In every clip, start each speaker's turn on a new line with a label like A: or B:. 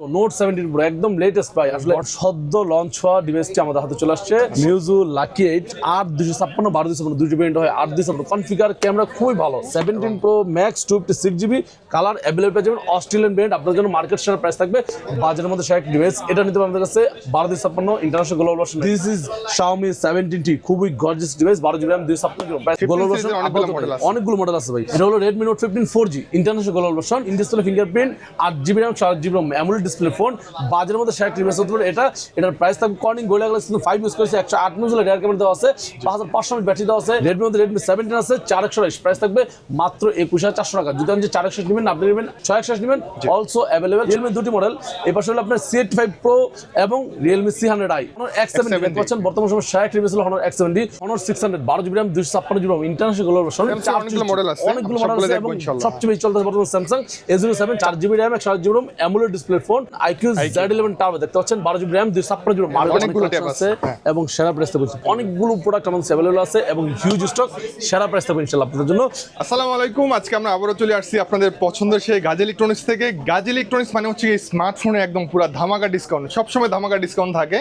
A: Note 17 pro একদম latest price আসলে সদ্য লঞ্চ হওয়া ডিভাইসটি আমাদের হাতে চলে আসছে মিউজু লাকি 8 8 256 12 256 দুটো ভেরিয়েন্ট হয় 8 256 কনফিগার ক্যামেরা খুবই ভালো 17 pro max 256GB colour available পেয়ে যাবেন অস্ট্রেলিয়ান ব্র্যান্ড আপনাদের জন্য মার্কেট শেয়ার প্রাইস থাকবে বাজারের মধ্যে সেরা ডিভাইস এটা নিতে পারবেন আমাদের কাছে 12 256 international global version this is Xiaomi 17T খুবই gorgeous device 12GB RAM 256GB price global version অনেকগুলো মডেল আছে ভাই এটা হলো Redmi Note 15 4G international global version in display fingerprint 8GB RAM 4GB RAM AMOLED display phone বাজারের মধ্যে সেরা device হতে পারে এটার প্রাইস থাকবে কর্নিং গোরিলা গ্লাস 5 ইউজ করেছে 108 মেগাপিক্সেল রিয়ার ক্যামেরা দেওয়া আছে 5500 mAh ব্যাটারি দেওয়া আছে Redmi মধ্যে Redmi 17 আছে 4128 প্রাইস থাকবে মাত্র 21400 টাকা যদি আপনি 4128 নেবেন আপনি নেবেন 628 নেবেন অলসো अवेलेबल Realme দুটি মডেল এই পাশে হলো আপনার C85 Pro এবং Realme C100i Honor X70 দেখতে পাচ্ছেন বর্তমান সময়ে সেরা ডিভাইস হলো Honor X70 Honor 600 12GB RAM 256GB RAM international global version
B: অনেকগুলো মডেল আছে
A: এবং সবচেয়ে বেশি চলতেছে বর্তমান Samsung A07 4GB RAM 128GB RAM AMOLED display phone IQ Z11 Turbo দেখতে পাচ্ছেন 12GB RAM 256GB RAM অনেকগুলো ট্যাব আছে এবং সেরা প্রাইসে বলছি অনেকগুলো প্রোডাক্ট আমাদের अवेलेबल আছে এবং হিউজ স্টক সেরা প্রাইসে পাবেন ইনশাআল্লাহ আপনাদের জন্য
B: আসসালামু আলাইকুম আজকে আমরা আবারো চলে আসছি আপনাদের পছন্দের সেই গাজী ইলেকট্রনিক্স থেকে গাজী ইলেকট্রনিক্স মানে হচ্ছে এই স্মার্টফোনে একদম পুরো ধামাকা ডিসকাউন্ট সব সময় ধামাকা ডিসকাউন্ট থাকে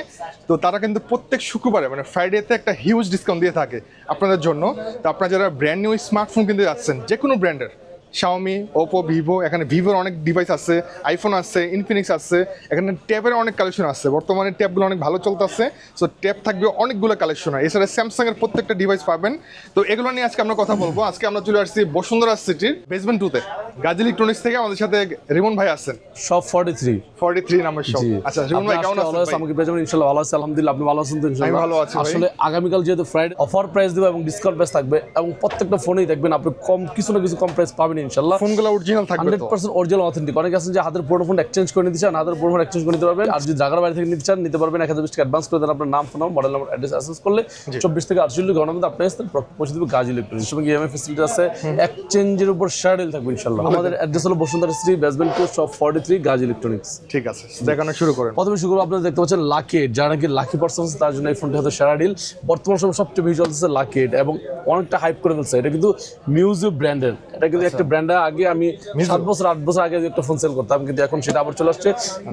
B: তো তারা কিন্তু প্রত্যেক শুক্রবারে মানে ফ্রাইডেতে একটা হিউজ ডিসকাউন্ট দিয়ে থাকে আপনাদের জন্য তো আপনারা যারা ব্র্যান্ড নিউ স্মার্টফোন কিনতে যাচ্ছেন যে কোনো ব্র্যান্ডের Xiaomi, Oppo, Vivo এখানে ভিভোর অনেক ডিভাইস আছে আইফোন আছে ইনফিনিক্স আছে এখানে ট্যাবের অনেক কালেকশন আছে বর্তমানে ট্যাবগুলো অনেক ভালো চলতেছে সো ট্যাব থাকবে অনেকগুলো কালেকশন আছে এছাড়া স্যামসাং এর প্রত্যেকটা ডিভাইস পাবেন তো এগুলো নিয়ে আজকে আমরা কথা বলবো আজকে আমরা চলে আসছি বসুন্ধরা সিটির বেসমেন্ট 2 তে গাজী ইলেকট্রনিক্স থেকে আমাদের সাথে রিমন ভাই আছেন
A: শপ 43
B: নাম্বার শপ আচ্ছা রিমন ভাই কেমন আছেন ভাই
A: আমাকে পেয়ে ইনশাআল্লাহ ভালো আছি আলহামদুলিল্লাহ আপনি ভালো আছেন তো ইনশাআল্লাহ
B: আমি ভালো আছি ভাই
A: আসলে আগামীকাল যেহেতু ফ্রাইডে অফার প্রাইস দেব এবং ডিসকাউন্ট প্রাইস থাকবে এবং প্রত্যেকটা ফোনেই দেখবেন আপনি কম কিছু না কিছু কম প্রাইস পাবেন ইনশাআল্লাহ
B: ফোনগুলো অরিজিনাল থাকবে
A: 100% অরিজিনাল অথেন্টিক অনেকে আছেন যে হাতের পুরনো ফোন এক্সচেঞ্জ করে নিতে চান হাতের পুরনো ফোন এক্সচেঞ্জ করে নিতে পারবেন আর যদি ঢাকার বাইরে থেকে নিতে চান নিতে পারবেন 1020 টাকা অ্যাডভান্স করে দেন আপনার নাম ফোন মডেল নাম্বার অ্যাড্রেস অ্যাসেস করলে 24 থেকে 48 ঘন্টার মধ্যে আপনি আসতে পৌঁছে দেবে গাজী ইলেকট্রনিক্স এবং ইএমআই ফ্যাসিলিটি আছে এক্সচেঞ্জের উপর শেয়ার ডিল থাকবে ইনশাআল্লাহ আমাদের অ্যাড্রেস হলো Bashundhara city basement 2 shop 43 Gazi electronics
B: ঠিক আছে দেখানো শুরু করেন
A: প্রথমে শুরু করব আপনারা দেখতে পাচ্ছেন লাকি যারা নাকি লাকি পারসন আছে তার জন্য এই ফোনটি হয়তো সেরা ডিল বর্তমান সময় সবচেয়ে বেশি চলতেছে লাকি এবং অনেকটা হাইপ করে ফেলছে এটা কিন্তু মিউজু ব্র্যান্ডের এটা কিন্তু একটা ব্র্যান্ড আগে আমি 7 বছর 8 বছর আগে একটা ফোন সেল করতাম কিন্তু এখন সেটা আবার চলে আসছে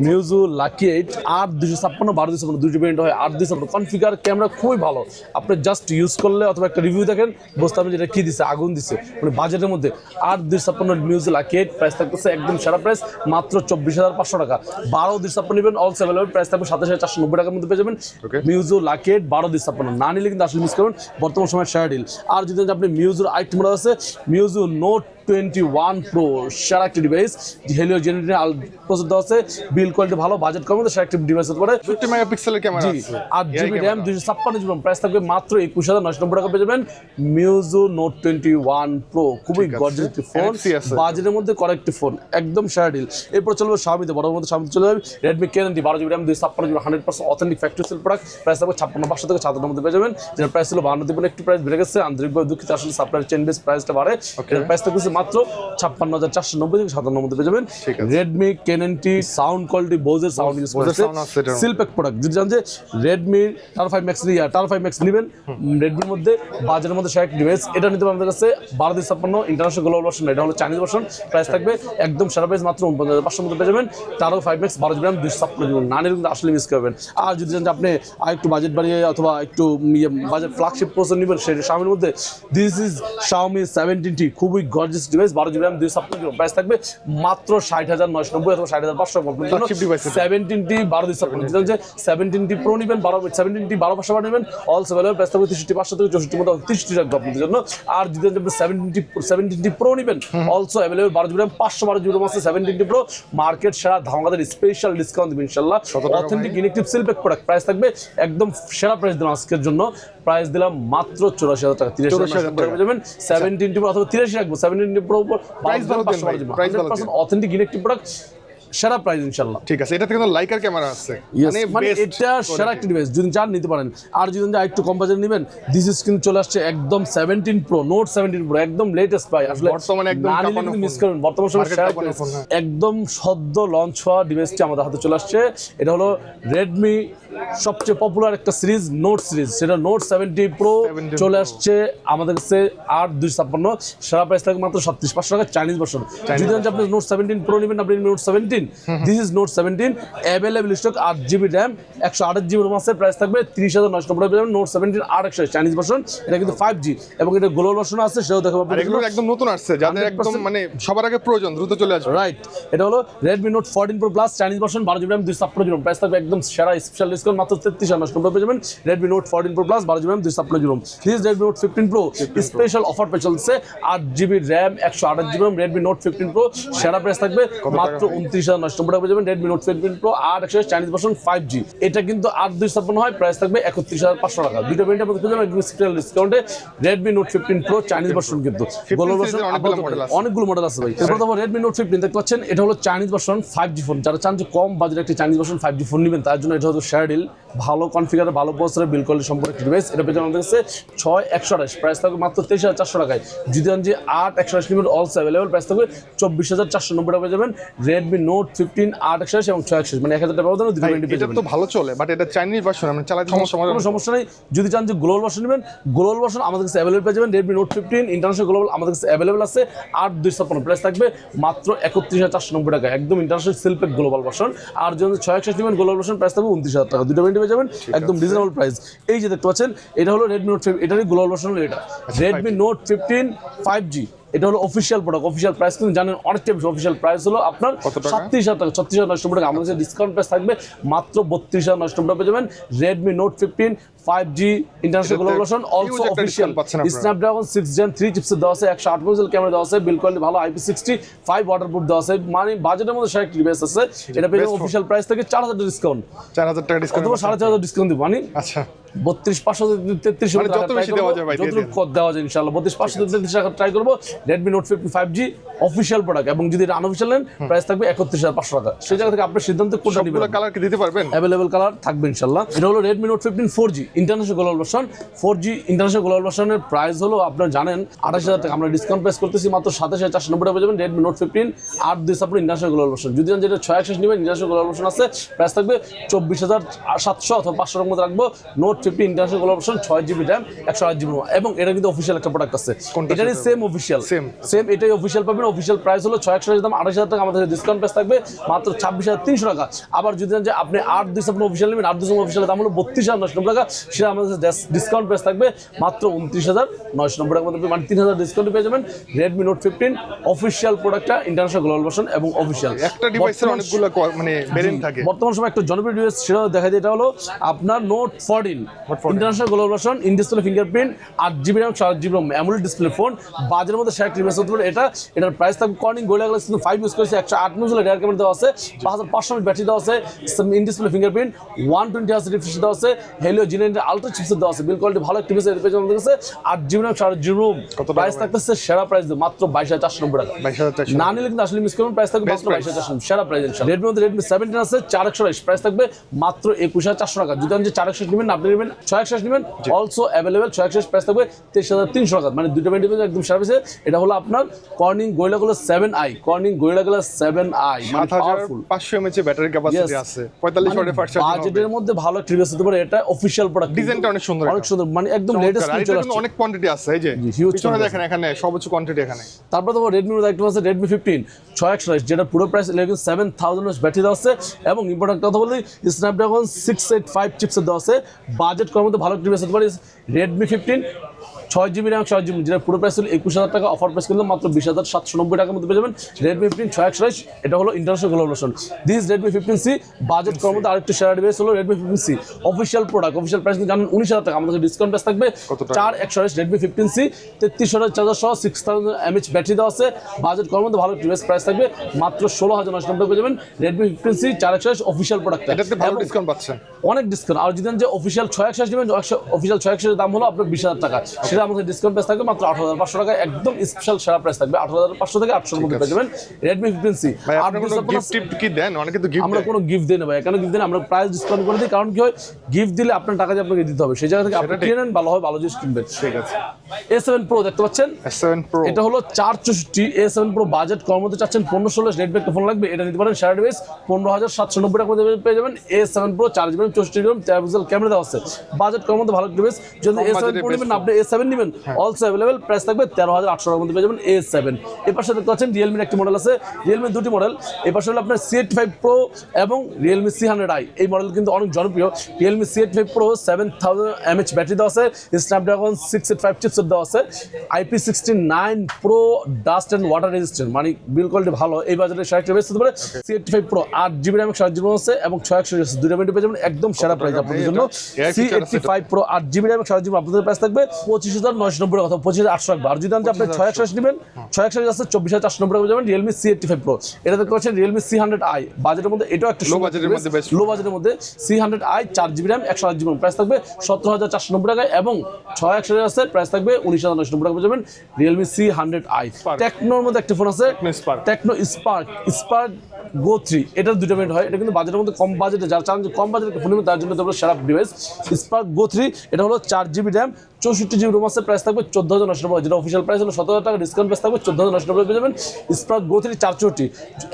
A: মিউজু লাকি 8 8 256 12 256 দুটো ভেরিয়েন্ট হয় 8 256 কনফিগার ক্যামেরা খুবই ভালো আপনি জাস্ট ইউজ করলে অথবা একটা রিভিউ দেখেন বুঝতে পারবেন যেটা কি দিছে আগুন দিছে মানে বাজেটের মধ্যে 8 256 মিউজু লাকি 8 প্রাইস থাকতেছে একদম সেরা প্রাইস মাত্র 24500 টাকা 12 256 নেবেন অল अवेलेबल প্রাইস থাকবে 27490 টাকার মধ্যে পেয়ে যাবেন মিউজু লাকি 8 12 256 না নিলে কিন্তু আসলে মিস করবেন বর্তমান সময় সেরা ডিল আর যদি আপনি মিউজুর আইটি মডেল আছে মিউজু নোট 21 Pro সেরা একটা ডিভাইস হেলিও জেনারেটর প্রসেসর দেওয়া আছে বিল কোয়ালিটি ভালো বাজেট কম সেরা একটা ডিভাইস হতে পারে
B: 50 মেগাপিক্সেলের ক্যামেরা আছে
A: 8GB RAM 256GB RAM price থাকবে মাত্র 21990 টাকা পেয়ে যাবেন মিউজু নোট 21 Pro খুবই গর্জিয়াস একটা ফোন বাজেটের মধ্যে করেক্ট ফোন একদম সেরা ডিল এরপর চলবে Xiaomi তে বড় মধ্যে Xiaomi চলে যাবে Redmi K90 12GB RAM 256GB 100% authentic factory sale product price থাকবে 56500 থেকে 57 মধ্যে পেয়ে যাবেন যেটা প্রাইস ছিল 52 দিবেন একটু প্রাইস বেড়ে গেছে আন্তরিকভাবে দুঃখিত আসলে সাপ্লাই চেইন বেস প্রাইসটা বাড়ে প্রাইস থাকবে মাত্র 56490 থেকে 57 মধ্যে পেয়ে যাবেন Redmi K90 সাউন্ড কোয়ালিটি বোজের সাউন্ড ইউজ করছে সিলপ্যাক প্রোডাক্ট যদি জানেন যে Redmi Tar 5 Max Tar 5 Max নেবেন Redmi এর মধ্যে বাজারের মধ্যে সেরা ডিভাইস এটা নিতে আমাদের কাছে 12 ইন্টারন্যাশনাল গ্লোবাল ভার্সন এটা হলো চাইনিজ ভার্সন প্রাইস থাকবে একদম সেরা প্রাইস মাত্র 49500 মধ্যে পেয়ে যাবেন Tar 5 Max 12GB RAM 256GB না নিলে কিন্তু আসলে মিস করবেন আর যদি জানেন আপনি আরেকটু বাজেট বাড়িয়ে অথবা একটু বাজেট ফ্ল্যাগশিপ প্রসেসর নেবেন সেটা Xiaomi মধ্যে দিস ইজ Xiaomi 17T খুবই gorgeous device 12GB RAM 256GB price থাকবে মাত্র 60990 অথবা 60500 17T 12 যদি 17T Pro নেবেন 17T 12500 নেবেন অল अवेलेबल প্রাইস থাকবে 63500 থেকে 64 মধ্যে 30 টাকা আপনাদের জন্য আর যদি আপনি 17T Pro নেবেন also available 12GB RAM 512GB RAM আছে 17T Pro মার্কেট সেরা ধামাকাদার স্পেশাল ডিসকাউন্ট দিবেন ইনশাআল্লাহ authentic electric seal pack product price থাকবে একদম সেরা প্রাইস দিলাম আজকের জন্য প্রাইস দিলাম মাত্র 84000 টাকা 83000 টাকা পেয়ে যাবেন 17T Pro অথবা 83 রাখবো 17T Pro প্রাইস ভালো অথেন্টিক ইলেকট্রিক প্রোডাক্ট সেরা প্রাইস ইনশাআল্লাহ
B: ঠিক আছে এটা থেকে তো লাইকার ক্যামেরা আছে
A: মানে এটা সেরা একটা ডিভাইস যদি চান নিতে পারেন আর যদি একটু কম বাজেট নেবেন দিস ইজ কিন্তু চলে আসছে একদম 17 Pro Note 17 Pro একদম লেটেস্ট প্রাইস আসলে
B: বর্তমানে একদম কাঁপানো
A: মিস করেন বর্তমান সময় সেরা একদম সদ্য লঞ্চ হওয়া ডিভাইসটি আমাদের হাতে চলে আসছে এটা হলো Redmi সবচেয়ে পপুলার একটা সিরিজ নোট সিরিজ সেটা নোট 70 Pro চলে আসছে আমাদের কাছে 8 256 সেরা প্রাইস থাকবে মাত্র 37500 টাকা চাইনিজ ভার্সন যদি আপনি নোট 17 Pro নেবেন আপনি note 70 this is note 17 available stock 8GB RAM 128GB ROM আছে প্রাইস থাকবে 30,990 টাকা পেয়ে যাবেন নোট 17 8 চাইনিজ ভার্সন এটা কিন্তু 5G এবং এটা গ্লোবাল ভার্সন আছে সেটাও দেখাবো
B: আর এগুলো একদম নতুন আসছে যাদের একদম মানে সবার আগে প্রয়োজন দ্রুত চলে আসবে
A: রাইট এটা হলো Redmi Note 14 Pro Plus Chinese version 12GB RAM 256GB ROM price থাকবে একদম সেরা স্পেশাল ডিসকাউন্ট মাত্র 33,990 টাকা পেয়ে যাবেন Redmi Note 14 Pro Plus 12GB RAM 256GB ROM please Redmi Note 15 Pro special offer pay চলছে 8GB RAM 128GB ROM Redmi Note 15 Pro সেরা price থাকবে মাত্র 29,990 টাকা পেয়ে যাবেন Redmi Note 15 Pro 8 Chinese version 5G এটা কিন্তু 8256 হয় প্রাইস থাকবে 31,500 টাকা দুটো ভেরিয়েন্টের মধ্যে পেয়ে যাবেন একদম স্পেশাল ডিসকাউন্টে Redmi Note 15 Pro Chinese version কিন্তু গ্লোবাল ভার্সন অনেকগুলো মডেল আছে ভাই এরপর তো Redmi Note 15 দেখতে পাচ্ছেন এটা হলো চাইনিজ ভার্সন 5G ফোন যারা চান যে কম বাজেটে একটা চাইনিজ ভার্সন 5G ফোন নেবেন তার জন্য এটা হলো শেয়ার ডিল ভালো কনফিগার ভালো প্রসেসর বিল কোয়ালিটি সম্পর্কে একটা ডিভাইস এটা পেয়ে আমাদের কাছে 6128 প্রাইস থাকবে মাত্র 23,400 টাকায় যদি যে 8128 নিবেন অলসো अवेलेबल প্রাইস থাকবে 24,490 টাকা পেয়ে যাবেন Redmi Note 15 8128 এবং 628 মানে 1000 টাকা ব্যবধানে দুটো ভেরিয়েন্ট পেয়ে যাবেন
B: এটা তো ভালো চলে বাট এটা চাইনিজ ভার্সন আমরা চালাতে
A: কোনো সমস্যা নেই যদি চান যে গ্লোবাল ভার্সন নেবেন গ্লোবাল ভার্সন আমাদের কাছে अवेलेबल পেয়ে যাবেন Redmi Note 15 ইন্টারন্যাশনাল গ্লোবাল আমাদের কাছে अवेलेबल আছে 8256 প্রাইস থাকবে মাত্র 31,490 টাকা একদম ইন্টারন্যাশনাল সিলপেক গ্লোবাল ভার্সন আর যদি 628 নেবেন গ্লোবাল ভার্সন প্রাইস থাকবে 29,000 টাকা দুটো ভেরিয়েন্ট পেয়ে যাবেন একদম রিজনেবল প্রাইস এই যে দেখতে পাচ্ছেন এটা হলো Redmi Note 15 এটারই গ্লোবাল ভার্সন হলো এটা Redmi Note 15 5G এটা হলো অফিশিয়াল প্রোডাক্ট অফিশিয়াল প্রাইস কিন্তু জানেন অনেকটা বেশি অফিশিয়াল প্রাইস হলো আপনার 37,000 টাকা 36,990 টাকা আমাদের কাছে ডিসকাউন্ট প্রাইস থাকবে মাত্র 32,990 টাকা পেয়ে যাবেন Redmi Note 15 5G international global version also official Snapdragon 6 Gen 3 chipset দেওয়া আছে 108 মেগাপিক্সেল ক্যামেরা দেওয়া আছে বিল কোয়ালিটি ভালো IP65 ওয়াটারপ্রুফ দেওয়া আছে মানে বাজেটের মধ্যে সেরা একটা ডিভাইস আছে এটা পেয়ে অফিশিয়াল প্রাইস থেকে 4,000 ডিসকাউন্ট
B: 4,000 টাকা ডিসকাউন্ট
A: অথবা 4,500 ডিসকাউন্ট দিব মানে
B: আচ্ছা
A: 32,533
B: মানে যত বেশি দেওয়া যায় ভাই
A: যতটুকু কত দেওয়া যায় ইনশাআল্লাহ 32,533 টাকা ট্রাই করব Redmi Note 15 5G official product এবং যদি এটা আনঅফিশিয়াল নেন প্রাইস থাকবে 31,500 টাকা সেই জায়গা থেকে আপনি সিদ্ধান্ত কোনটা নেবেন
B: সবগুলো কালার কি দিতে পারবেন
A: अवेलेबल কালার থাকবে ইনশাআল্লাহ এটা হলো Redmi Note 15 4G international global version 4G international global ভার্সনের প্রাইস হলো আপনারা জানেন 28,000 টাকা আমরা ডিসকাউন্ট প্রাইস করতেছি মাত্র 27,490 টাকা পেয়ে যাবেন Redmi Note 15 8 international global version যদি যেটা 628 নেবেন ইন্টারন্যাশনাল গ্লোবাল ভার্সন আছে প্রাইস থাকবে 24,700 অথবা 500 এর মধ্যে রাখবো Note 15 international global version 6GB RAM 128GB এবং এটা কিন্তু অফিশিয়াল একটা প্রোডাক্ট আছে এটারই সেম অফিশিয়াল সেম এটাই অফিশিয়াল পাবেন অফিশিয়াল প্রাইস হলো 628 দাম 28,000 টাকা আমাদের ডিসকাউন্ট প্রাইস থাকবে মাত্র 26,300 টাকা আবার যদি যে আপনি 8 অফিশিয়াল নেবেন 8 অফিশিয়ালের দাম হলো 32,990 টাকা সেটা আমাদের ডিসকাউন্ট প্রাইস থাকবে মাত্র 29,990 টাকা মধ্যে মানে 3,000 ডিসকাউন্ট পেয়ে যাবেন Redmi Note 15 অফিশিয়াল প্রোডাক্টটা ইন্টারন্যাশনাল গ্লোবাল ভার্সন এবং অফিশিয়াল
B: একটা ডিভাইসের অনেকগুলো মানে ভেরিয়েন্ট থাকে
A: বর্তমান সময় একটা জনপ্রিয় ডিভাইস সেটা দেখা যায় এটা হলো আপনার Note 14 international global version in display fingerprint 8GB RAM 4GB ROM AMOLED display phone বাজারের মধ্যে সেরা ডিভাইস হতে পারে এটার প্রাইস থাকবে কর্নিং গোরিলা গ্লাস 5 ইউজ করেছে 108 মেগাপিক্সেল রিয়ার ক্যামেরা দেওয়া আছে 5500 ব্যাটারি দেওয়া আছে in display fingerprint 120 Hz refresh দেওয়া আছে Helio G9 আলট্রা চিপসেট দেওয়া আছে বিল কোয়ালিটি ভালো একটা ডিভাইস এর পেছনে আমাদের কাছে 8GB RAM 4GB ROM price থাকতেছে সেরা প্রাইস মাত্র 22,490 টাকা
B: 22,490
A: না নিলে কিন্তু আসলে মিস করুন প্রাইস থাকবে মাত্র 22,490 সেরা প্রাইস ইনশাআল্লাহ Redmi মধ্যে Redmi 17 আছে 4128 প্রাইস থাকবে মাত্র 21,400 টাকা যদি আপনি 4128 নেবেন আপনি নেবেন 628 নেবেন অলসো अवेलेबल 628 প্রাইস থাকবে 23,300 টাকা মানে দুটো ভেরিয়েন্ট একদম সেরা প্রাইসে এটা হলো আপনার Corning Gorilla Glass 7i Corning Gorilla Glass 7i মানে পাওয়ারফুল
B: 500 mAh ব্যাটারি ক্যাপাসিটি আছে 45 ওয়াটের ফাস্ট চার্জিং
A: বাজেটের মধ্যে ভালো একটা ডিভাইস হতে পারে এটা অফিশিয়াল প্রোডাক্ট
B: ডিজাইনটা অনেক সুন্দর
A: মানে একদম লেটেস্ট ফিচার আছে
B: অনেক কোয়ান্টিটি আছে এই যে পিছনে দেখেন এখানে সর্বোচ্চ কোয়ান্টিটি এখানে
A: তারপর তো Redmi এর একটা আছে Redmi 15 628 যেটা পুরো প্রাইস 7,000 mAh ব্যাটারি দেওয়া আছে এবং ইম্পর্টেন্ট কথা বলি Snapdragon 685 চিপসেট দেওয়া আছে বাজেট করার মধ্যে ভালো একটা ডিভাইস হতে পারে Redmi 15 6GB RAM 6GB যেটা পুরো প্রাইস হলো 21,000 টাকা অফার প্রাইস কিন্তু মাত্র 20,790 টাকার মধ্যে পেয়ে যাবেন Redmi 15 628 এটা হলো international global version this Redmi 15C budget করার মধ্যে আরেকটা সেরা ডিভাইস হলো Redmi 15C official product official price কিন্তু জানেন 19,000 টাকা আমাদের ডিসকাউন্ট প্রাইস থাকবে 4128 Redmi 15C 33,000 চার্জার সহ 6,000 mAh ব্যাটারি দেওয়া আছে বাজেট করার মধ্যে ভালো ডিভাইস প্রাইস থাকবে মাত্র 16,990 টাকা পেয়ে যাবেন Redmi 15C 428 অফিশিয়াল প্রোডাক্ট
B: এটাতে ভালো ডিসকাউন্ট পাচ্ছেন
A: অনেক ডিসকাউন্ট আর যদি যে অফিশিয়াল 628 নেবেন অফিশিয়াল 628 এর দাম হলো আপনার 20,000 টাকা সেটা আমাদের ডিসকাউন্ট প্রাইস থাকবে মাত্র 8,500 টাকা একদম স্পেশাল সেরা প্রাইস থাকবে 8,500 থেকে 800 এর মধ্যে পেয়ে যাবেন Redmi 15C
B: ভাই আপনি কোনো গিফট কি দেন অনেকে তো গিফট
A: আমরা কোনো গিফট দেই না ভাই কেন গিফট দেন আমরা প্রাইস ডিসকাউন্ট করে দিই কারণ কি হয় গিফট দিলে আপনার টাকা দিয়ে আপনাকে দিতে হবে সেই জায়গা থেকে আপনি কিনে নেন ভালো হয় ভালো জিনিস কিনবেন
B: ঠিক আছে
A: A7 Pro দেখতে পাচ্ছেন
B: A7 Pro
A: এটা হলো 464 A7 Pro বাজেট কম মধ্যে চাচ্ছেন 15-16 রেড ব্যাক ফোন লাগবে এটা নিতে পারেন সারা ডিভাইস 15,790 টাকা মধ্যে পেয়ে যাবেন A7 Pro 4GB 64GB 4 megapixel camera দেওয়া আছে বাজেট কম মধ্যে ভালো ডিভাইস যদি A7 Pro নেবেন আপনি A7 নেবেন অলসো অ্যাভেলেবেল, প্রাইস থাকবে 13,800 টাকার মধ্যে পেয়ে যাবেন A7। এর পাশে দেখতে পাচ্ছেন রিয়েলমির একটি মডেল আছে, রিয়েলমির দুটি মডেল। এই পাশে হলো আপনার C85 Pro এবং রিয়েলমি C100i। এই মডেল কিন্তু অনেক জনপ্রিয়। Realme C85 Pro 7000 mAh battery দেওয়া আছে, স্ন্যাপড্রাগন 685 চিপসেট দেওয়া আছে, IP69 Pro dust and water resistant, মানে বিল কোয়ালিটি ভালো। এই বাজারে সেরা বেস্ট হতে পারে। C85 Pro 8GB RAM 6GB আছে এবং 6GB আছে, দুইটা ব্যাটারি পেয়ে যাবেন একদম সেরা প্রাইস আপনাদের জন্য। C85 Pro 8GB RAM 6GB আপনাদের প্রাইস থাকবে 25,990 টাকা, 25,800 টাকা। আর যদি আপনি 628 নেবেন, 628 আছে 24,490 টাকা পেয়ে যাবেন রিয়েলমি C85 Pro। এটা দেখতে পাচ্ছেন রিয়েলমি C100i, বাজেটের মধ্যে এটাও একটা
B: লো বাজেটের মধ্যে বেস্ট,
A: লো বাজেটের মধ্যে C100i 4GB RAM 128GB price থাকবে 17,490 টাকায় এবং 628 আছে প্রাইস থাকবে 19,990 টাকা পেয়ে যাবেন রিয়েলমি C100i। টেকনোর মধ্যে একটা ফোন আছে টেকনো স্পার্ক Go 3, এটার দুটো ভেরিয়েন্ট হয়। এটা কিন্তু বাজেটের মধ্যে কম বাজেটে, যারা চান যে কম বাজেটের ফোন নেবেন তার জন্য তোমরা সেরা ডিভাইস স্পার্ক Go 3। এটা হলো 4GB RAM 64GB রোম আছে, প্রাইস থাকবে 14,990 টাকা, যেটা অফিসিয়াল প্রাইস হলো 17,000 টাকা, ডিসকাউন্ট প্রাইস থাকবে 14,990 টাকা পেয়ে যাবেন spark Go 3 464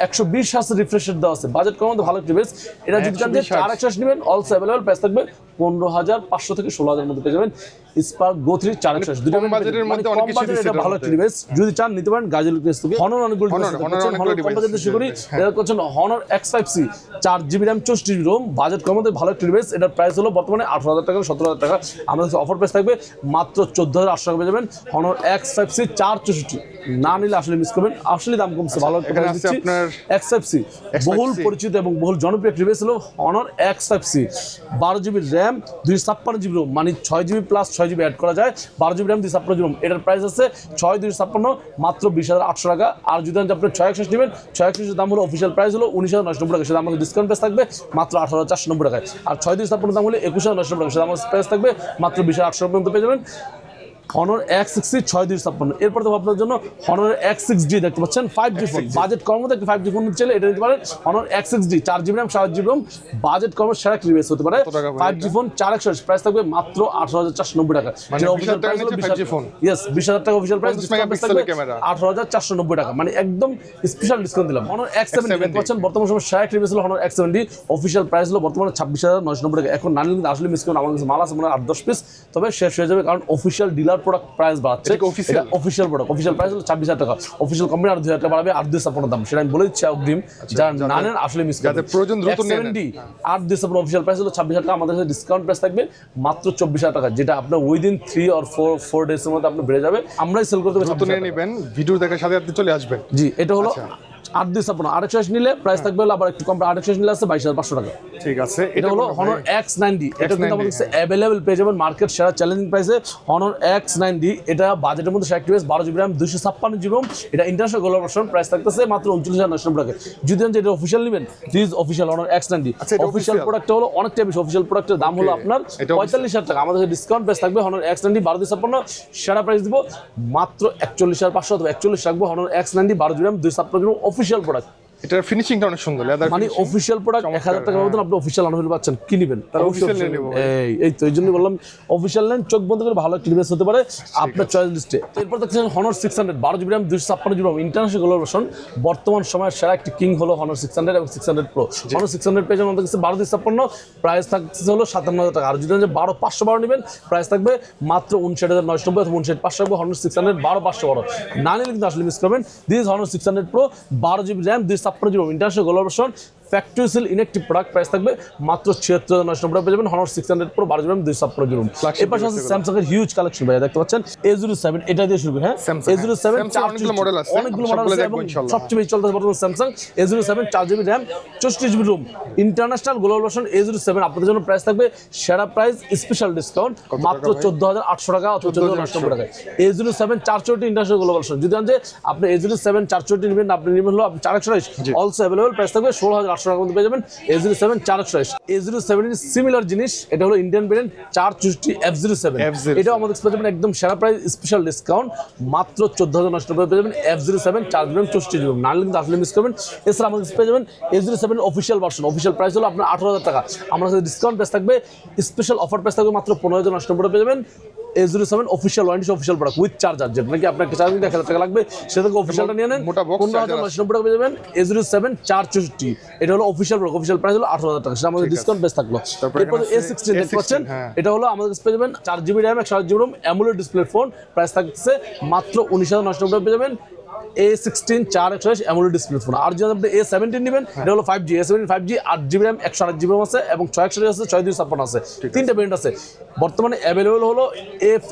A: 120 Hz refresh rate দেওয়া আছে, বাজেট কম মধ্যে ভালো ডিভাইস। এটা যদি চান যে 4x নেবেন অলসো অ্যাভেলেবল, প্রাইস থাকবে 15,500 থেকে 16,000 মধ্যে পেয়ে যাবেন স্পার্ক Go 3 4x। দুটো বাজেটের মধ্যে অনেক কিছু দিচ্ছে, এটা ভালো ডিভাইস। যদি চান নিতে পারেন গাজী ইলেকট্রনিক্স থেকে। Honor অনেকগুলো ডিভাইস কম বাজেটে শুরু করি। এটা হচ্ছে Honor X5C 4GB RAM 64GB ROM, budget কম মধ্যে ভালো একটা ডিভাইস। এটার প্রাইস হলো বর্তমানে 18,000 টাকা 17,000 টাকা। আমাদের কাছে অফার প্রাইস থাকবে মাত্র 14,800 টাকা পেয়ে যাবেন Honor X5C 464। না নিলে আসলে মিস করবেন, আসলে দাম কমছে ভালো একটা প্রাইস দিচ্ছি। X5C বহুল পরিচিত এবং বহুল জনপ্রিয় ডিভাইস হলো Honor X5C 12GB RAM 256GB ROM, মানে 6GB প্লাস 6GB অ্যাড করা যায়, 12GB RAM 256GB ROM। এটার প্রাইস আছে 6,256 মাত্র 20,800 টাকা। আর যদি আপনি 6x নেবেন, 6x এর দাম হলো অফিসিয়াল প্রাইস হলো 19,990 টাকা, সেটা আমাদের ডিসকাউন্ট প্রাইস থাকবে মাত্র 18,490 টাকায়। আর 6,256 দাম হলে 21,990 টাকা, সেটা আমাদের প্রাইস থাকবে মাত্র 20,800 পর্যন্ত পেয়ে যাবেন Honor X6C 6,256। এরপর তো আপনার জন্য Honor X6D দেখতে পাচ্ছেন 5G ফোন, বাজেট কম মধ্যে একটা 5G ফোন চাইলে এটা নিতে পারেন Honor X6D 4GB RAM 7GB ROM, budget কম সেরা ডিভাইস হতে পারে 5G ফোন 4x প্রাইস থাকবে মাত্র 18,490 টাকা, যেটা অফিশিয়াল প্রাইস হলো 5G ফোন। ইয়েস 20,000 টাকা অফিশিয়াল প্রাইস, ডিসকাউন্ট প্রাইস থাকবে 18,490 টাকা, মানে একদম স্পেশাল ডিসকাউন্ট দিলাম। Honor X7D দেখতে পাচ্ছেন বর্তমান সময় সেরা ডিভাইস হলো Honor X7D, অফিশিয়াল প্রাইস হলো বর্তমানে 26,990 টাকা। এখন না নিলে আসলে মিস করুন, আমার কাছে মাল আছে মনে হয় 8-10 পিস, তবে শেষ হয়ে যাবে কারণ অফিশিয়াল ডিলার প্রোডাক্ট প্রাইস বাড়ছে। অফিশিয়াল প্রোডাক্ট অফিশিয়াল প্রাইস হলো 26,000 টাকা, অফিশিয়াল কোম্পানি আর 2,000 টাকা বাড়াবে, 8,256 দাম, সেটা আমি বলে দিচ্ছি অগ্রিম, যারা না নেন আসলে মিস করবেন।
B: প্রয়োজন দ্রুত নিন।
A: 8,256 অফিশিয়াল প্রাইস হলো 26,000 টাকা, আমাদের কাছে ডিসকাউন্ট প্রাইস থাকবে মাত্র 24,000 টাকা, যেটা আপনার উইদিন 3 or 4 ডেজ এর মধ্যে আপনি বেড়ে যাবে। আমরাই সেল করতে
B: দ্রুত নিয়ে নেবেন, ভিডিও দেখার সাথে সাথে চলে আসবেন।
A: জি, এটা হলো 8,256। 8x নিলে প্রাইস থাকবে হলো আবার একটু কম, 8x নিলে আছে 22,500 টাকা।
B: ঠিক আছে,
A: এটা হলো Honor X90, এটা কিন্তু আমাদের কাছে अवेलेबल পেয়ে যাবেন মার্কেট সেরা চ্যালেঞ্জিং প্রাইসে Honor X90। এটা বাজেটের মধ্যে সেরা device, 12GB RAM 256GB ROM, এটা ইন্টারন্যাশনাল গ্লোবাল ভার্সন, প্রাইস থাকতেছে মাত্র 39,990 টাকা। যদি এটা অফিশিয়াল নেবেন, this official Honor X90 official product হলো অনেকটা বেশি, অফিশিয়াল প্রোডাক্টের দাম হলো আপনার 45,000 টাকা, আমাদের কাছে ডিসকাউন্ট প্রাইস থাকবে Honor X90 12,256, সেরা প্রাইস দিব মাত্র 41,500 অথবা 41 রাখবো Honor X90 12GB RAM 256GB ROM official product.
B: এটার ফিনিশিংটা অনেক সুন্দর,
A: মানে অফিশিয়াল প্রোডাক্ট 1,000 টাকার মধ্যে আপনি অফিশিয়াল আনহল পাচ্ছেন, কি নেবেন তার অফিশিয়াল নেব। এই তো এই জন্য বললাম অফিশিয়াল নেন, চোখ বন্ধ করে ভালো একটা ডিভাইস হতে পারে আপনার চয়েস লিস্টে। এরপর দেখছেন Honor 600 12GB RAM 256GB ROM international global version, বর্তমান সময়ের সেরা একটি কিং হলো Honor 600 এবং 600 Pro। Honor 600 পেয়ে যাবেন আমাদের কাছে 12,256, প্রাইস থাকছে হলো 57,000 টাকা। আর যদি 12,512 নেবেন, প্রাইস থাকবে মাত্র 59,990 অথবা 59,500 রাখবো Honor 600 12,512। না নিলে কিন্তু আসলে মিস করবেন। This Honor 600 Pro 12GB RAM 256GB ROM international global version, factory sale inactive product, price থাকবে মাত্র 76,990 টাকা পেয়ে যাবেন Honor 600 Pro 12GB RAM 256GB ROM। এর পাশে আছে স্যামসাং এর হিউজ কালেকশন ভাই, দেখতে পাচ্ছেন A07, এটা দিয়ে শুরু করি। হ্যাঁ, A07 অনেকগুলো মডেল আছে এবং সবচেয়ে বেশি চলতেছে বর্তমানে Samsung A07 4GB RAM 64GB ROM international global version. A07 আপনাদের জন্য প্রাইস থাকবে সেরা প্রাইস স্পেশাল ডিসকাউন্ট মাত্র 14,800 টাকা অথবা 14,990 টাকা। A07 440 ইন্টারন্যাশনাল গ্লোবাল ভার্সন, যদি আপনি A07 440 নেবেন, আপনি নেবেন হলো 4x অলসো अवेलेबल, প্রাইস থাকবে 16,800 টাকার মধ্যে পেয়ে যাবেন A07 4x। A07 এর সিমিলার জিনিস, এটা হলো ইন্ডিয়ান ভেরিয়েন্ট 460 F07, এটাও আমাদের পেয়ে যাবেন একদম সেরা প্রাইস স্পেশাল ডিসকাউন্ট মাত্র 14,990 টাকা পেয়ে যাবেন F07 4GB RAM 64GB ROM। না কিন্তু আসলে মিস করবেন। এছাড়া আমাদের পেয়ে যাবেন A07 official version, official price হলো আপনার 18,000 টাকা, আমাদের কাছে ডিসকাউন্ট প্রাইস থাকবে স্পেশাল অফার প্রাইস থাকবে মাত্র 15,990 টাকা পেয়ে যাবেন A07 official warranty official product with charger, যেটা নাকি আপনার চার্জিং 1000 টাকা লাগবে, সেটা থেকে অফিসিয়ালটা নিয়ে নেন,
B: মোটা box
A: 15,990 টাকা পেয়ে যাবেন। A07 464, এটা হলো অফিসিয়াল প্রোডাক্ট, অফিসিয়াল প্রাইস হলো 18,000 টাকা, সেটা আমাদের ডিসকাউন্ট বেস থাকলো। এরপর A16 দেখতে পাচ্ছেন, এটা হলো আমাদের কাছে পেয়ে যাবেন 4GB RAM 128GB ROM AMOLED display phone, price থাকছে মাত্র 19,990 টাকা পেয়ে যাবেন। A16 4 AMOLED display phone. আর যদি আপনি A17 নেবেন, এটা হলো 5G, A17 5G 8GB RAM 128GB ROM আছে এবং 661 আছে, 6256 আছে, তিনটা ভেরিয়েন্ট আছে। বর্তমানে অ্যাভেলেবল হলো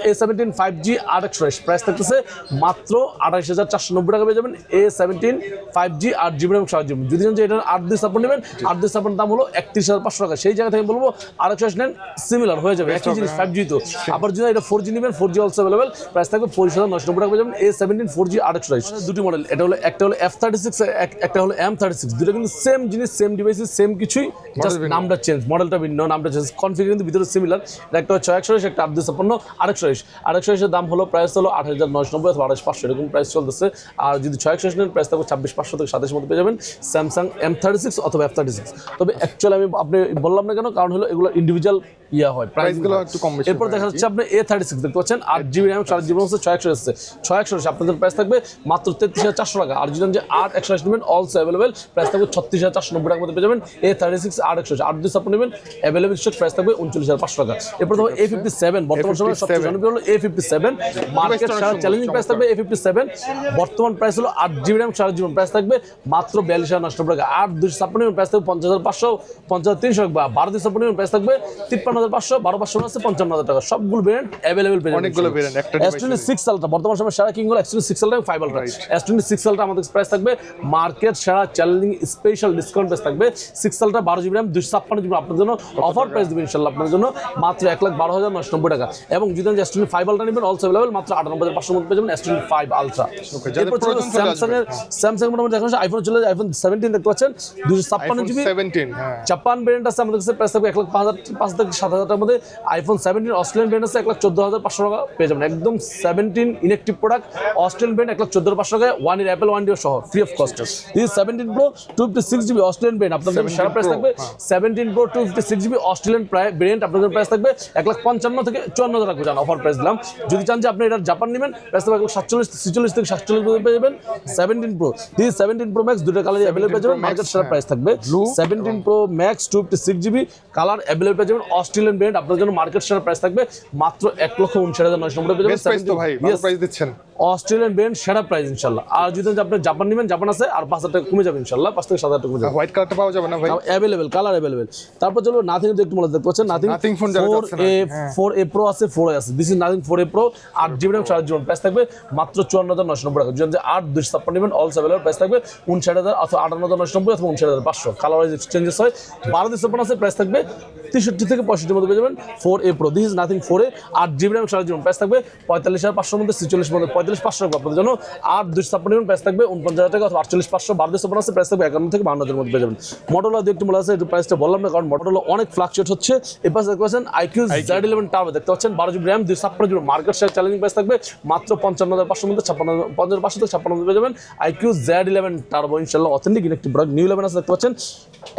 A: A17 5G 861, প্রাইস থাকতেছে মাত্র 28,490 টাকা পেয়ে যাবেন। A17 5G 8GB RAM 6GB, যদি জানেন যে এটা 8/2 নেবেন, 8/2 দাম হলো 31,500 টাকা, সেই জায়গা থেকে বলবো 861 নেন, সিমিলার হয়ে যাবে, একই জিনিস 5G তো। আবার যদি এটা 4G নেবেন, 4G অলসো অ্যাভেলেবল, প্রাইস থাকবে 25,990 টাকা পেয়ে যাবেন। A17 4G 861, দুটি মডেল, এটা হলো একটা হলো F36, একটা হলো M36, দুটো কিন্তু সেম জিনিস, সেম ডিভাইসেস, সেম কিছুই, জাস্ট নামটা চেঞ্জ, মডেলটা ভিন্ন, নামটা চেঞ্জ, কনফিগার কিন্তু ভিতরে সিমিলার। একটা 661, একটা 8/2 861 এর দাম হলো প্রাইস হলো 8,990 অথবা 28,500 এরকম প্রাইস চলতেছে। আর যদি 661 নেন, প্রাইস থাকবে 26,500 থেকে 27,000 মধ্যে পেয়ে যাবেন স্যামসাং M36 অথবা F36। তবে অ্যাকচুয়ালি আমি আপনি বললাম না কেন, কারণ হলো এগুলো ইন্ডিভিজুয়াল ইয়া হয়, প্রাইসগুলো
B: একটু কম বেশি।
A: এরপর দেখা যাচ্ছে আপনি A36 দেখতে পাচ্ছেন, 8GB RAM 4GB আছে, 661 আছে, 661 আপনাদের প্রাইস থাকবে মাত্র 33,400 টাকা। আর যদি যে 861 নেবেন, অলসো অ্যাভেলেবল, প্রাইস থাকবে 36,490 টাকার মধ্যে পেয়ে যাবেন। A36 861 8/2 নেবেন, অ্যাভেলেবল স্টক, প্রাইস থাকবে 39,500 টাকা। এরপর দেখো A57, বর্তমান সময়ে সবচেয়ে জনপ্রিয় হলো A57, মার্কেট সেরা চ্যালেঞ্জিং প্রাইস থাকবে A57, বর্তমান প্রাইস হলো 8GB RAM 4GB, প্রাইস থাকবে মাত্র 42,990 টাকা। 8/2 নেবেন, প্রাইস থাকবে 50,500 50,300 টাকা। 12/2 নেবেন, প্রাইস থাকবে 53,500 12,500 আছে 55,000 টাকা। সবগুলো ভেরিয়েন্ট অ্যাভেলেবল পেয়ে যাবেন।
B: অনেকগুলো ভেরিয়েন্ট, একটা
A: S26 Ultra বর্তমান সময়ে সেরা কিং হলো S26 Ultra 5 Ultra। S26 Ultra আমাদের প্রাইস থাকবে মার্কেট সেরা চ্যালেঞ্জিং স্পেশাল ডিসকাউন্ট প্রাইস থাকবে 6 Ultra 12GB RAM 256GB আপনাদের জন্য অফার প্রাইস দিবেন ইনশাআল্লাহ, আপনাদের জন্য মাত্র 1,12,990 টাকা। এবং যদি S25 Ultra নেবেন, অলসো अवेलेबल, মাত্র 98,500 মধ্যে পেয়ে যাবেন S25 Ultra। এরপর স্যামসাং এর মধ্যে দেখেন আইফোন চলে যায়, আইফোন 17 দেখতে পাচ্ছেন 256GB
B: 17,
A: জাপান ভেরিয়েন্ট আছে আমাদের কাছে, প্রাইস থাকবে 1,05,000 থেকে 7,000 টাকার মধ্যে। আইফোন 17 অস্ট্রেলিয়ান ভেরিয়েন্ট আছে 1,14,500 টাকা পেয়ে যাবেন, একদম 17 ইনঅ্যাক্টিভ প্রোডাক্ট, অস্ট্রেলিয়ান ভেরিয়েন্ট 1,14,500 টাকা, 1 ইয়ার অ্যাপল ওয়ারেন্টি সহ free of cost. This 17 Pro 256GB Australian variant আপনাদের সেরা প্রাইস থাকবে 17 Pro 256GB অস্ট্রেলিয়ান ভেরিয়েন্ট আপনাদের প্রাইস থাকবে 1,55,000 থেকে 54,000 টাকা জান, অফার প্রাইস দিলাম। যদি চান যে আপনি এটা জাপান নেবেন, প্রাইস থাকবে 1,47 থেকে 47 পেয়ে যাবেন 17 Pro। দিস 17 Pro Max দুটো কালারই अवेलेबल পেয়ে যাবেন, মার্কেট সেরা প্রাইস থাকবে 17 Pro Max 256GB colour available পেয়ে যাবেন, অস্ট্রেলিয়ান ভেরিয়েন্ট আপনাদের জন্য মার্কেট সেরা প্রাইস থাকবে মাত্র 1,59,990 পেয়ে যাবেন।
B: প্রাইস তো ভাই ভালো প্রাইস দিচ্ছেন,
A: অস্ট্রেলিয়ান ভেরিয়েন্ট সেরা প্রাইস ইনশাআল্লাহ। আর যদি আপনি জাপান নেবেন, জাপান আছে আর 5,000 টাকা কমে যাবে ইনশাআল্লাহ, 5 থেকে 7,000 টাকা কমে যাবে।
B: হোয়াইট কালারটা পাওয়া যাবে না ভাই?
A: Available colour available. তারপর চলো নাথিং একটু মনে দেখতে পাচ্ছেন, নাথিং
B: ফোন
A: 4A Pro আছে, 4A আছে। This is nothing 4A Pro 8GB RAM 4GB, price থাকবে মাত্র 54,990 টাকা। যদি 8/2 নেবেন, অলসো अवेलेबल, প্রাইস থাকবে 59,000 অথবা 58,990 অথবা 59,500, কালার ওয়াইজ এক্সচেঞ্জেস হয়। 12/2 আছে, প্রাইস থাকবে 63 থেকে 65 মধ্যে পেয়ে যাবেন 4A Pro। This is nothing 4A 8GB RAM 4GB, price থাকবে 45,500 মধ্যে 46 মধ্যে 45,500 টাকা আপনাদের জন্য। 8/2 নেবেন, প্রাইস থাকবে 49,000 টাকা অথবা 48,500। 12/2 আছে, প্রাইস থাকবে 51 থেকে 52,000 মধ্যে পেয়ে যাবেন। মডেল আর একটু মনে আছে, একটু প্রাইসটা বললাম না কারণ মডেল অনেক ফ্লাকচুয়েট হচ্ছে। এরপর দেখতে পাচ্ছেন IQ Z11 Turbo দেখতে পাচ্ছেন 12GB RAM 256GB, market share challenging price থাকবে মাত্র 55,500 মধ্যে 55,500 থেকে 56,000 পেয়ে যাবেন। IQ Z11 Turbo ইনশাআল্লাহ অথেন্টিক ইনঅ্যাক্টিভ প্রোডাক্ট। নিউ 11 আছে দেখতে পাচ্ছেন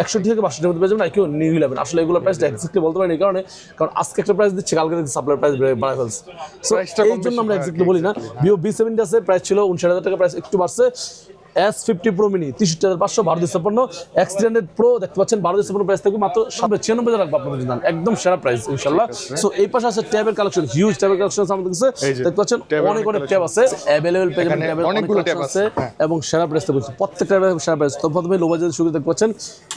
A: 61 থেকে 62 মধ্যে পেয়ে যাবেন IQ নিউ 11। আসলে এগুলো প্রাইসটা এক্স্যাক্টলি বলতে পারি না, কারণ আজকে একটা প্রাইস দিচ্ছে, কালকে সাপ্লাই প্রাইস বাড়ায় ফেলছে, সো এই জন্য আমরা এক্স্যাক্টলি বলি না। Vivo B70 আছে, প্রাইস ছিল 59,000 টাকা, প্রাইস একটু বাড়ছে। S50 Pro Mini 63,500 12/2 X300 Pro দেখতে পাচ্ছেন 12/2 প্রাইস থাকবে মাত্র 96,000 রাখবো আপনাদের জন্য, একদম সেরা প্রাইস ইনশাআল্লাহ। সো এই পাশে আছে ট্যাবের কালেকশন, হিউজ ট্যাবের কালেকশন আমাদের কাছে দেখতে পাচ্ছেন, অনেক ট্যাব আছে अवेलेबल পেয়ে যাবেন, ট্যাবের অনেকগুলো ট্যাব আছে এবং সেরা প্রাইস থাকবে প্রত্যেকটা সেরা প্রাইস। তো প্রথমে লো বাজেটের শুরু দেখতে পাচ্ছেন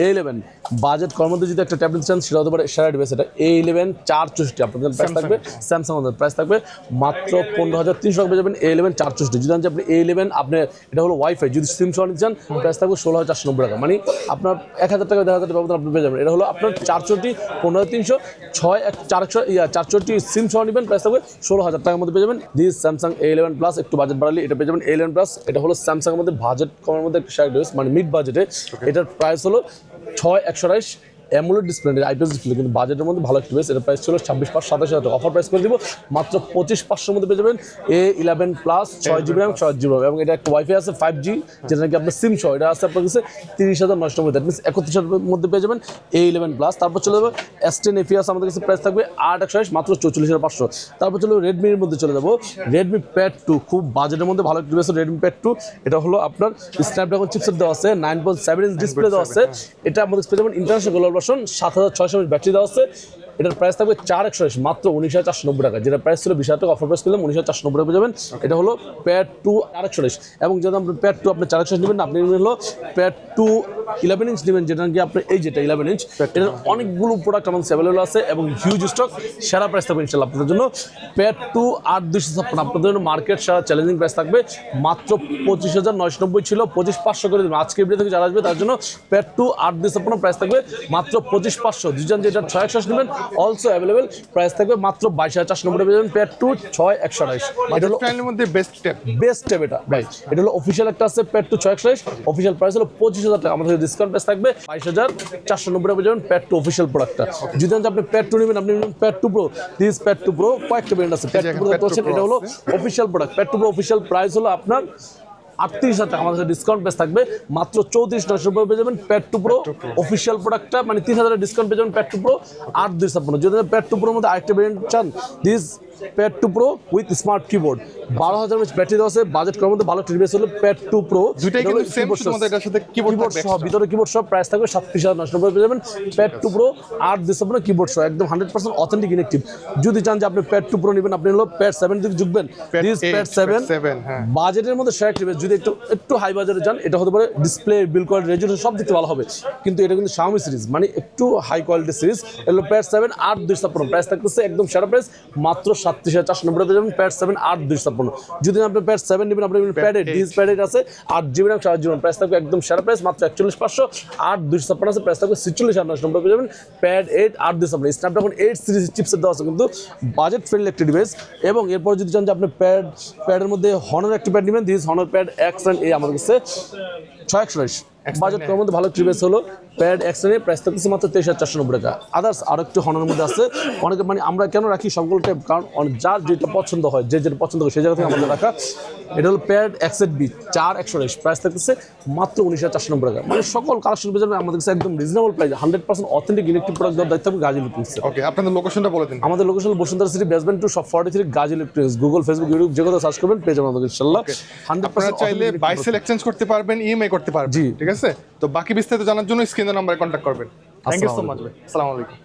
A: A11 বাজেট কর মধ্যে যদি একটা ট্যাব নিতে চান সেটা হতে পারে সেরা ডিভাইস, এটা A11 464 আপনাদের প্রাইস থাকবে, স্যামসাং আমাদের প্রাইস থাকবে মাত্র 15,300 টাকা পেয়ে যাবেন A11 464। যদি আপনি A11 আপনি এটা হলো ওয়াইফাই, যদি সিম সহ নিতে চান প্রাইস থাকবে 16,490 টাকা, মানে আপনার 1,000 টাকা 1,000 টাকা ব্যবধান আপনি পেয়ে যাবেন। এটা হলো আপনার 64 15,300 464 সিম সহ নেবেন, প্রাইস থাকবে 16,000 টাকার মধ্যে পেয়ে যাবেন। দিস স্যামসাং A11 প্লাস একটু বাজেট বাড়ালে এটা পেয়ে যাবেন A11 প্লাস। এটা হলো স্যামসাং এর মধ্যে বাজেট কমের মধ্যে একটা শেয়ার ডিভাইস, মানে মিড বাজেটে। এটার প্রাইস হলো 6,128 অ্যামোলেড ডিসপ্লে আইপিএস ডিসপ্লে, কিন্তু বাজেটের মধ্যে ভালো একটা ডিভাইস। এর প্রাইস ছিল 26,500 টাকা, অফার প্রাইস করে দিব মাত্র 25,500 মধ্যে পেয়ে যাবেন A11 plus 6GB RAM 6GB এবং এটা একটা ওয়াইফাই আছে 5G, যেটা নাকি আপনার সিম সহ, এটা আছে আপনার কাছে 30,990, দ্যাট মিনস 31,000 মধ্যে পেয়ে যাবেন A11 প্লাস। তারপর চলে যাবো S10 FE আমাদের কাছে প্রাইস থাকবে 8/128 মাত্র 44,500। তারপর চলে রেডমির মধ্যে চলে যাবো রেডমি প্যাড 2, খুব বাজেটের মধ্যে ভালো একটা ডিভাইস রেডমি প্যাড 2। এটা হলো আপনার স্ন্যাপড্রাগন চিপসেট দেওয়া আছে, 9.7 ইঞ্চ ডিসপ্লে দেওয়া আছে, এটা আমাদের পেয়ে যাবেন international global version, 7,600 mAh battery দেওয়া আছে। এটার প্রাইস থাকবে 4/128 মাত্র 19,490 টাকা, যেটা প্রাইস ছিল 20,000 টাকা, অফার প্রাইস করলাম 19,490 টাকা পেয়ে যাবেন। এটা হলো প্যাড 2 4/128, এবং যদি আপনি প্যাড 2 আপনি 4/128 নেবেন, আপনি নেবেন হলো প্যাড 2 11 ইঞ্চ নেবেন, যেটা নাকি আপনি এই যেটা 11 ইঞ্চ, এটার অনেকগুলো প্রোডাক্ট আমাদের অ্যাভেলেবল আছে এবং হিউজ স্টক, সেরা প্রাইস থাকবে ইনশাআল্লাহ আপনাদের জন্য। প্যাড 2 8,256 আপনাদের জন্য মার্কেট সেরা চ্যালেঞ্জিং প্রাইস থাকবে মাত্র 25,990 ছিল, 25,500 করে দেবেন আজকে ভিডিও থেকে যারা আসবে তার জন্য। প্যাড 2 8,256 প্রাইস থাকবে মাত্র 25,500, দুজন যেটা 6/128 নেবেন অলসো অ্যাভেলেবল, প্রাইস থাকবে মাত্র 22,490 পেয়ে যাবেন। প্যাড 2 6/128, এটা হলো
B: বাজেটের মধ্যে বেস্ট
A: স্টেপ। এটা ভাই এটা হলো অফিসিয়াল একটা আছে প্যাড 2 6/128, অফিসিয়াল প্রাইস হলো 25,000 টাকা, আমাদের ডিসকাউন্ট প্রাইস থাকবে 22,490 টাকা পেয়ে যাবেন প্যাড 2 অফিসিয়াল প্রোডাক্টটা। যদি আপনি প্যাড 2 নেবেন, আপনি নেবেন pad 2 pro, this pad 2 pro কয়েকটা ব্র্যান্ড আছে, প্যাড 2 প্রো দেখতে পাচ্ছেন, এটা হলো official product. Pad 2 pro official price হলো আপনার 38,000 টাকা, আমাদের ডিসকাউন্ট প্রাইস থাকবে মাত্র 34,990 পেয়ে যাবেন প্যাড 2 প্রো অফিসিয়াল প্রোডাক্টটা, মানে 3,000 ডিসকাউন্ট পেয়ে যাবেন প্যাড 2 প্রো 8,256। যদি প্যাড 2 প্রোর মধ্যে আরেকটা ভেরিয়েন্ট চান, this pad 2 pro with smart keyboard, 12,000 mAh battery দেওয়া আছে, বাজেট করার মধ্যে ভালো ডিভাইস হলো প্যাড 2 প্রো,
B: দুইটাই কিন্তু সেম, শুধুমাত্র এটার সাথে কিবোর্ড
A: সহ, ভিতরে কিবোর্ড সহ, প্রাইস থাকবে 37,990 পেয়ে যাবেন প্যাড 2 প্রো 8,256 কিবোর্ড সহ, একদম 100% অথেন্টিক ইনেকটিভ। যদি চান যে আপনি প্যাড 2 প্রো নেবেন, আপনি হলো প্যাড 7 দিকে ঝুঁকবেন, দিস প্যাড 7 বাজেটের মধ্যে সেরা ডিভাইস। যদি একটু হাই বাজারে যান, এটা হতে পারে ডিসপ্লে, বিল্ড কোয়ালিটি, রেজুলেশন সব দিকতে ভালো হবে, কিন্তু এটা কিন্তু Xiaomi সিরিজ, মানে একটু হাই কোয়ালিটি সিরিজ। এলো প্যাড 7 8,256, প্রাইস থাকতেছে একদম সেরা প্রাইস মাত্র 37,490 পেয়ে যাবেন প্যাড 7 8,256। যদি আপনি প্যাড 7 নেবেন, আপনি প্যাড 8, দিস প্যাড 8 আছে 8GB RAM 4GB, প্রাইস থাকবে একদম সেরা প্রাইস মাত্র 41,500। 8,256 আছে, প্রাইস থাকবে 46,990 পেয়ে যাবেন প্যাড 8 8,256। স্ন্যাপড্রাগন 8 সিরিজ চিপসেট দেওয়া আছে, কিন্তু বাজেট ফ্রেন্ডলি একটা ডিভাইস। এবং এরপর যদি চান যে আপনি প্যাডের মধ্যে হনার একটা প্যাড নেবেন, দিস হনার প্যাড X&A আমাদের কাছে 6/128, বাজেট করার মধ্যে ভালো ডিভাইস হলো প্যাড X&A, প্রাইস থাকতেছে মাত্র 23,490 টাকা। আদার্স আরো একটু হনার মধ্যে আছে অনেকে, মানে আমরা কেন রাখি সবগুলো টাইপ, কারণ যার যেটা পছন্দ হয়, যে যেটা পছন্দ হয় সেই জায়গা থেকে আমাদের রাখা। এটা হলো প্যাড X8B 4/128, প্রাইস থাকতেছে মাত্র 19,490 টাকা, মানে সকল কালেকশন পেয়ে যাবেন আমাদের কাছে একদম reasonable price, 100% authentic electric product দেওয়ার দায়িত্ব গাজী ইলেকট্রনিক্স।
B: ওকে, আপনাদের লোকেশনটা বলে দিন।
A: আমাদের location Bashundhara city basement 2 shop 43 Gazi electronics. Google, Facebook, YouTube যে কোথাও সার্চ করবেন পেয়ে যাবেন আমাদের ইনশাআল্লাহ। 100%
B: চাইলে বাই সেল এক্সচেঞ্জ করতে পারবেন, ইএমআই করতে পারবেন, ঠিক আছে? তো বাকি বিস্তারিত জানার জন্য স্ক্রিনের নাম্বারে কন্ট্যাক্ট করবেন। থ্যাংক ইউ সো মাচ ভাই, আসসালামু আলাইকুম।